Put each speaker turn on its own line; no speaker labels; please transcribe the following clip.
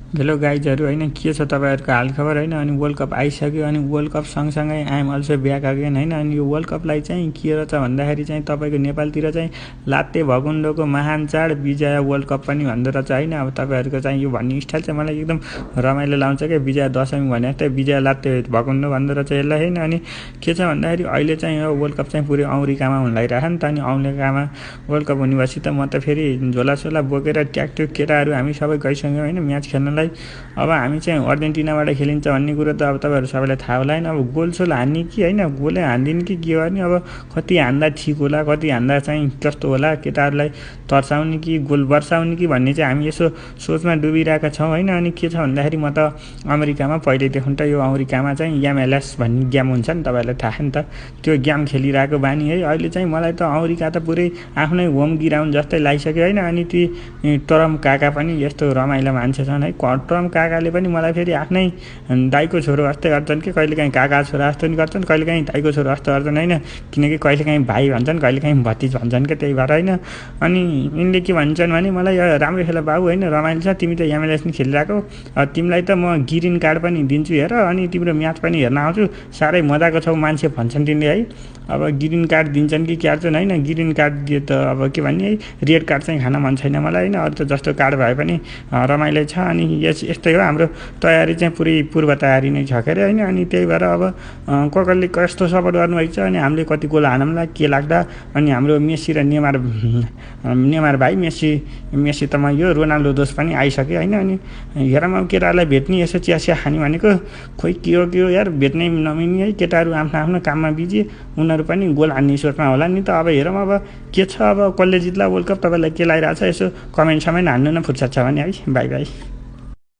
Hello गाइजहरू होइन के छ तपाईँहरूको हालखबर होइन। अनि वर्ल्ड कप आइसक्यो अनि वर्ल्ड कप सँगसँगै आइएम अल्सो ब्याक अगेन होइन। अनि यो वर्ल्ड कपलाई चाहिँ के रहेछ भन्दाखेरि चाहिँ तपाईँको नेपालतिर चाहिँ लात्ते भकुन्डोको महान चाड विजय वर्ल्ड कप पनि भन्दो रहेछ होइन। अब तपाईँहरूको चाहिँ यो भन्ने स्टाइल चाहिँ मलाई एकदम रमाइलो लाउँछ क्या। विजय दशमी भने जस्तै विजय लात्ते भकुन्डो भन्दो रहेछ यसलाई होइन। अनि के छ भन्दाखेरि अहिले चाहिँ यो वर्ल्ड कप चाहिँ पुरै अमेरिकामा हुन लागिरहेको नि त। अनि अमेरिकामा वर्ल्ड कप हुनेपछि त म त फेरि झोलासोला बोकेर ट्याकट्युक केटाहरू हामी सबै गइसक्यौँ होइन म्याच खेल्नलाई। अब हामी चाहिँ अर्जेन्टिनाबाट खेलिन्छ भन्ने कुरो त अब तपाईँहरू सबैलाई थाहा होला होइन। अब गोलसोल हान्ने कि होइन गोलै हान्दिन् कि के गर्ने। अब कति हान्दा ठिक होला कति हान्दा चाहिँ कस्तो होला केटाहरूलाई तर्साउने कि गोल बर्साउने कि भन्ने चाहिँ हामी यसो सोचमा डुबिरहेका छौँ होइन। अनि के छ भन्दाखेरि म त अमेरिकामा पहिल्यैदेखि त यो अमेरिकामा चाहिँ एमएलएस भन्ने गेम हुन्छ नि तपाईँहरूलाई थाहा नि त। त्यो गेम खेलिरहेको बानी है। अहिले चाहिँ मलाई त अमेरिका त पुरै आफ्नै होम ग्राउन्ड जस्तै लागिसक्यो होइन। अनि ती ट्रम्प काका पनि यस्तो रमाइलो मान्छे छन् है। ट्रम्प काकाले पनि मलाई फेरि आफ्नै दाइको छोरो जस्तै गर्छन् कि कहिलेकाहीँ काका छोरा जस्तो पनि गर्छन् कहिलेकाहीँ दाइको छोरो जस्तो गर्छन् होइन। किनकि कहिलेकाहीँ भाइ भन्छन् कहिलेकाहीँ भतिज भन्छन् क्या त्यही भएर होइन। अनि यिनले के भन्छन् भने मलाई राम्रो खेल बाबु होइन रमाइलो छ तिमी त एमएलएस नि खेलिरहेको तिमीलाई त म ग्रिन कार्ड पनि दिन्छु हेर अनि तिम्रो म्याच पनि हेर्न आउँछु साह्रै मजाको छौ मान्छे भन्छन् तिनले है। अब ग्रिन कार्ड दिन्छन् कि क्या चाहिँ होइन। ग्रिन कार्ड दिए त अब के भन्ने है रेड कार्ड चाहिँ खान मन छैन मलाई होइन। अरू त जस्तो कार्ड भए पनि रमाइलो छ। अनि यस्तै हो हाम्रो तयारी चाहिँ पुरै पूर्व तयारी नै छ के अरे होइन। अनि त्यही भएर अब कसले कस्तो सपोर्ट गर्नुभएको छ अनि हामीले कति गोल हानौँला के लाग्दा। अनि हाम्रो मेसी र नेमार भाइ मेसी त म यो रोनाल्डो दोष पनि आइसक्यो होइन। अनि हेरौँ अब केटाहरूलाई भेट्ने यसो चिया खाने भनेको खोइ के हो यार भेट्नै नमिल्ने है। केटाहरू आफ्नो आफ्नो काममा बिजी उनीहरू पनि गोल हान्ने सोचमा होला नि त। अब हेरौँ अब के छ अब कसले जित्ला वर्ल्ड कप तपाईँलाई के लागिरहेको छ यसो कमेन्ट समेन्ट हान्नु न फुर्सद छ भने है। By by.